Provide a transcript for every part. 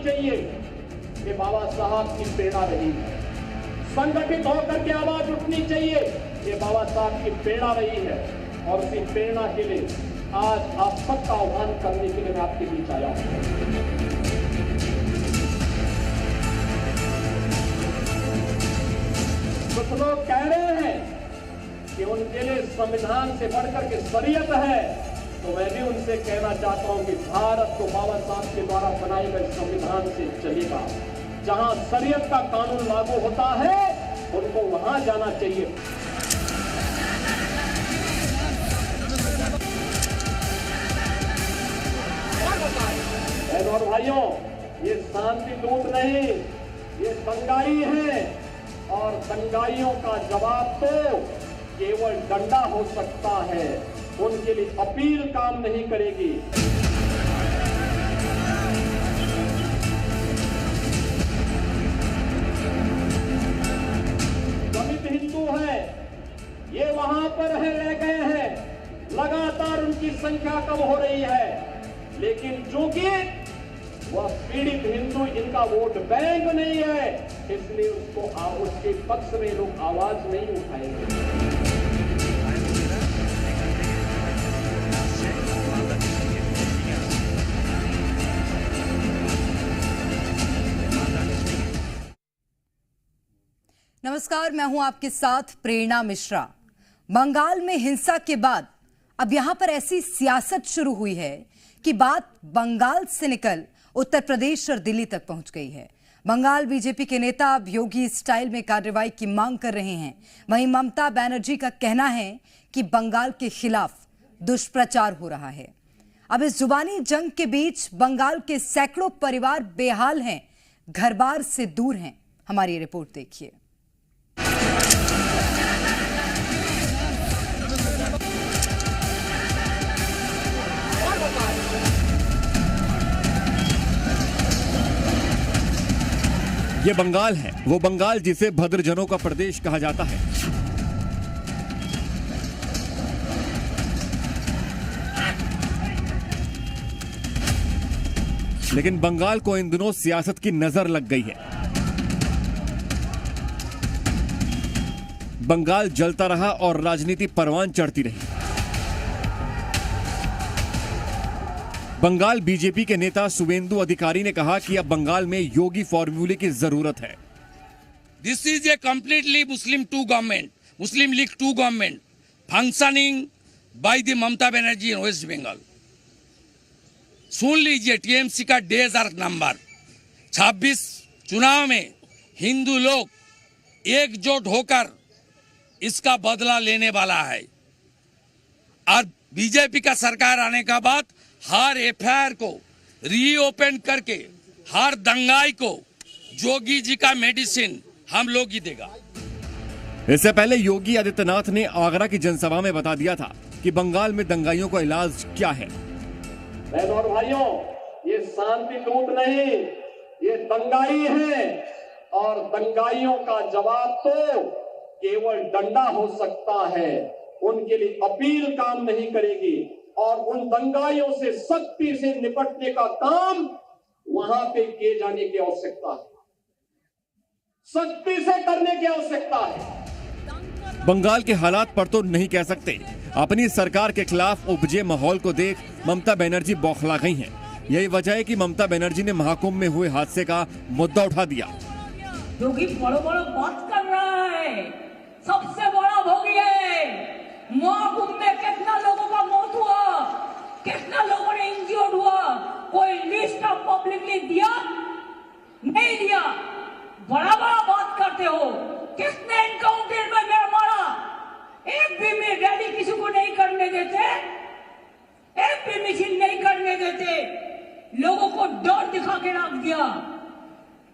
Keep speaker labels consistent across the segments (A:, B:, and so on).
A: चाहिए, ये बाबा साहब की प्रेरणा रही है। संगठित होकर के आवाज उठनी चाहिए, ये बाबा साहब की प्रेरणा रही है। और उसी प्रेरणा के लिए आज आप सबका आह्वान करने के लिए मैं आपके बीच आया हूं। कुछ लोग कह रहे हैं कि उनके लिए संविधान से बढ़कर के शरीयत है, तो मैं भी उनसे कहना चाहता हूं कि भारत को बाबा साहब के द्वारा बनाए गए संविधान से चलेगा। जहां शरीयत का कानून लागू होता है उनको वहां जाना चाहिए। बहनों और भाइयों, ये शांति दूत नहीं, ये दंगाई है और दंगाइयों का जवाब तो केवल डंडा हो सकता है। उनके लिए अपील काम नहीं करेगी। दलित हिंदू है, ये वहां पर रह गए हैं, लगातार उनकी संख्या कम हो रही है, लेकिन चूंकि वह पीड़ित हिंदू इनका वोट बैंक नहीं है, इसलिए उसके पक्ष में लोग आवाज नहीं उठाएंगे।
B: नमस्कार, मैं हूं आपके साथ प्रेरणा मिश्रा। बंगाल में हिंसा के बाद अब यहां पर ऐसी सियासत शुरू हुई है कि बात बंगाल से निकल उत्तर प्रदेश और दिल्ली तक पहुंच गई है। बंगाल बीजेपी के नेता अब योगी स्टाइल में कार्रवाई की मांग कर रहे हैं। वहीं ममता बनर्जी का कहना है कि बंगाल के खिलाफ दुष्प्रचार हो रहा है। अब इस जुबानी जंग के बीच बंगाल के सैकड़ों परिवार बेहाल हैं, घर-बार से दूर हैं। हमारी रिपोर्ट देखिए।
C: ये बंगाल है, वो बंगाल जिसे भद्रजनों का प्रदेश कहा जाता है। लेकिन बंगाल को इन दिनों सियासत की नजर लग गई है। बंगाल जलता रहा और राजनीति परवान चढ़ती रही। बंगाल बीजेपी के नेता शुवेंदु अधिकारी ने कहा कि अब बंगाल में योगी फॉर्मूले की जरूरत है।
D: This is a completely Muslim to government, Muslim League to government functioning by the Mamata Banerjee in West Bengal. सुन लीजिए, टीएमसी का डेज आर नंबर। 26 चुनाव में हिंदू लोग एकजुट होकर इसका बदला लेने वाला है। और बीजेपी का सरकार आने का बाद हर एफआईआर को रीओपन करके हर दंगाई को जोगी जी का मेडिसिन हम लोग ही देगा।
C: इससे पहले योगी आदित्यनाथ ने आगरा की जनसभा में बता दिया था कि बंगाल में दंगाइयों का इलाज क्या है।
A: बहनों और भाइयों, ये शांति दूत नहीं, ये दंगाई है और दंगाइयों का जवाब तो केवल डंडा हो सकता है। उनके लिए अपील काम नहीं करेगी और उन दंगाइयों से सख्ती से निपटने का काम वहां पे किए जाने की आवश्यकता है, सख्ती से करने की आवश्यकता है।
C: बंगाल के हालात पर तो नहीं कह सकते। अपनी सरकार के खिलाफ उपजे माहौल को देख ममता बनर्जी बौखला गई हैं। यही वजह है कि ममता बनर्जी ने महाकुंभ में हुए हादसे का मुद्दा उठा दिया।
E: योगी बड़ो बड़ो बात कर रहा है, सबसे बड़ा भोगी है। महाकुंभ में कितना लोगों का मौत हुआ, कितना लोगों ने इंजर्ड हुआ, कोई लिस्ट ऑफ पब्लिकली दिया? नहीं दिया। बड़ा बड़ा बात करते हो। किसने एनकाउंटर में मारा? एक भी में रैली किसी को नहीं करने देते, एक भी मिছিল नहीं करने देते, लोगों को डर दिखा के रख दिया।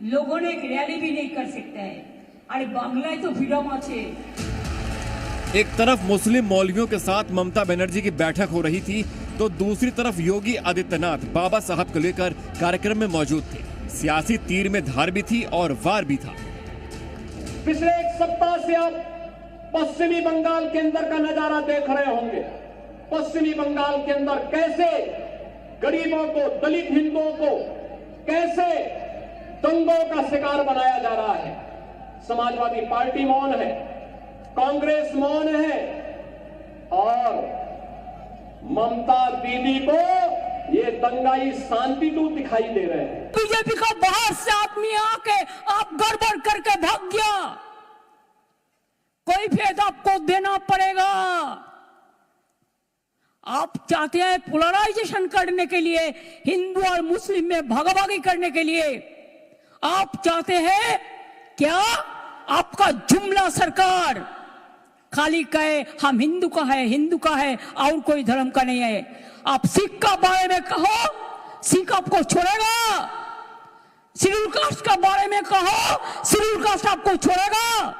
E: लोगों ने एक रैली भी नहीं कर सकते हैं। अरे बांग्लादेश तो फ्रीडम আছে।
C: एक तरफ मुस्लिम मौलवियों के साथ ममता बनर्जी की बैठक हो रही थी, तो दूसरी तरफ योगी आदित्यनाथ बाबा साहब को लेकर कार्यक्रम में मौजूद थे। सियासी तीर में धार भी थी और वार भी था।
A: पिछले एक सप्ताह से आप पश्चिमी बंगाल के अंदर का नजारा देख रहे होंगे। पश्चिमी बंगाल के अंदर कैसे गरीबों को, दलित हिंदुओं को कैसे दंगों का शिकार बनाया जा रहा है। समाजवादी पार्टी मौन है, कांग्रेस मौन है और ममता दीदी को ये दंगाई शांति दूत दिखाई दे रहे हैं।
E: बीजेपी का बाहर से आदमी आके आप गड़बड़ करके भाग गया, कोई भेद आपको देना पड़ेगा। आप चाहते हैं पोलराइजेशन करने के लिए, हिंदू और मुस्लिम में भागाभागी करने के लिए। आप चाहते हैं क्या आपका जुमला सरकार खाली कहे हम हिंदू का है, हिंदू का है और कोई धर्म का नहीं है। आप सिख का बारे में कहो, सिख आपको छोड़ेगा। शेड्यूल कास्ट का बारे में कहो, शेड्यूल कास्ट आपको छोड़ेगा।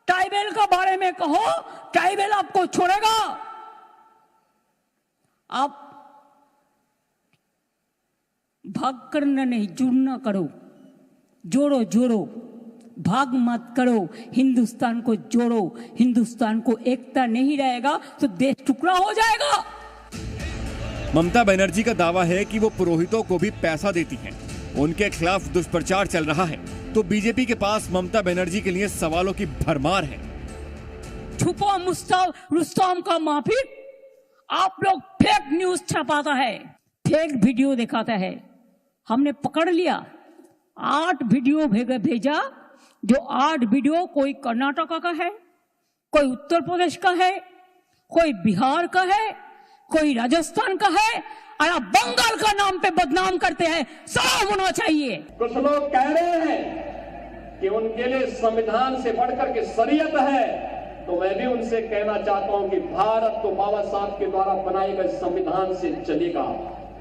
E: ट्राइबल का बारे में कहो, ट्राइबल आपको छोड़ेगा। आप भाग करना नहीं, जुड़ना करो, जोड़ो जोड़ो, भाग मत करो, हिंदुस्तान को जोड़ो। हिंदुस्तान को एकता नहीं रहेगा तो देश टुकड़ा हो जाएगा।
C: ममता बनर्जी का दावा है कि वो पुरोहितों को भी पैसा देती हैं। उनके खिलाफ दुष्प्रचार चल रहा है तो बीजेपी के पास ममता बनर्जी के लिए सवालों की भरमार है।
E: छुपा रुस्तम का माफिक आप लोग फेक न्यूज छपाता है, फेक वीडियो दिखाता है। हमने पकड़ लिया, 8 वीडियो भेजा, जो 8 वीडियो कोई कर्नाटका का है, कोई उत्तर प्रदेश का है, कोई बिहार का है, कोई राजस्थान का है और आप बंगाल का नाम पे बदनाम करते हैं। शर्म होना चाहिए।
A: कुछ लोग कह रहे हैं कि उनके लिए संविधान से बढ़कर के शरीयत है, तो मैं भी उनसे कहना चाहता हूं कि भारत तो बाबा साहब के द्वारा बनाए गए संविधान से चलेगा।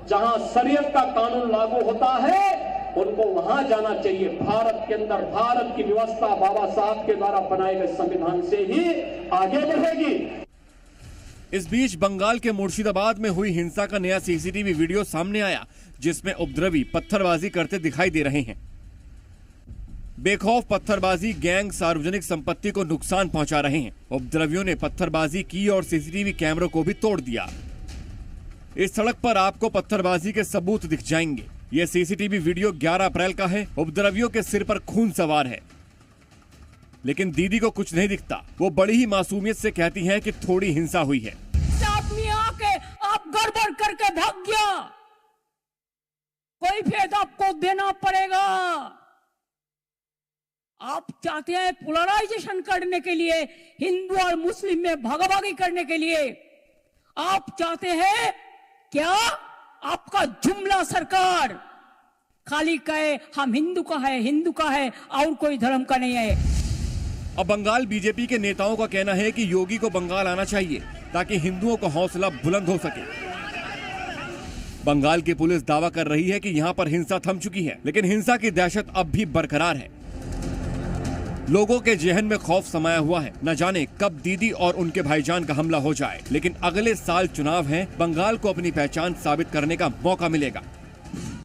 A: जहां शरीयत का कानून लागू होता है उनको वहां जाना चाहिए। भारत के अंदर भारत की व्यवस्था बाबा साहब के द्वारा बनाए गए संविधान से ही आगे बढ़ेगी।
C: इस बीच बंगाल के मुर्शिदाबाद में हुई हिंसा का नया सीसीटीवी वीडियो सामने आया, जिसमें उपद्रवी पत्थरबाजी करते दिखाई दे रहे हैं। बेखौफ पत्थरबाजी गैंग सार्वजनिक संपत्ति को नुकसान पहुंचा रहे हैं। उपद्रवियों ने पत्थरबाजी की और सीसीटीवी कैमरों को भी तोड़ दिया। इस सड़क पर आपको पत्थरबाजी के सबूत दिख जाएंगे। यह सीसीटीवी वीडियो 11 अप्रैल का है। उपद्रवियों के सिर पर खून सवार है, लेकिन दीदी को कुछ नहीं दिखता। वो बड़ी ही मासूमियत से कहती हैं कि थोड़ी हिंसा हुई है।
E: आदमी आके आप गड़बड़ करके भाग गया, कोई भेद आपको देना पड़ेगा। आप चाहते हैं पोलराइजेशन करने के लिए, हिंदू और मुस्लिम में भागाभागी करने के लिए। आप चाहते हैं क्या आपका जुमला सरकार खाली कहे हम हिंदू का है, हिंदू का है और कोई धर्म का नहीं है।
C: अब बंगाल बीजेपी के नेताओं का कहना है कि योगी को बंगाल आना चाहिए ताकि हिंदुओं का हौसला बुलंद हो सके। बंगाल की पुलिस दावा कर रही है कि यहां पर हिंसा थम चुकी है, लेकिन हिंसा की दहशत अब भी बरकरार है। लोगों के जहन में खौफ समाया हुआ है। न जाने कब दीदी और उनके भाईजान का हमला हो जाए, लेकिन अगले साल चुनाव है। बंगाल को अपनी पहचान साबित करने का मौका मिलेगा।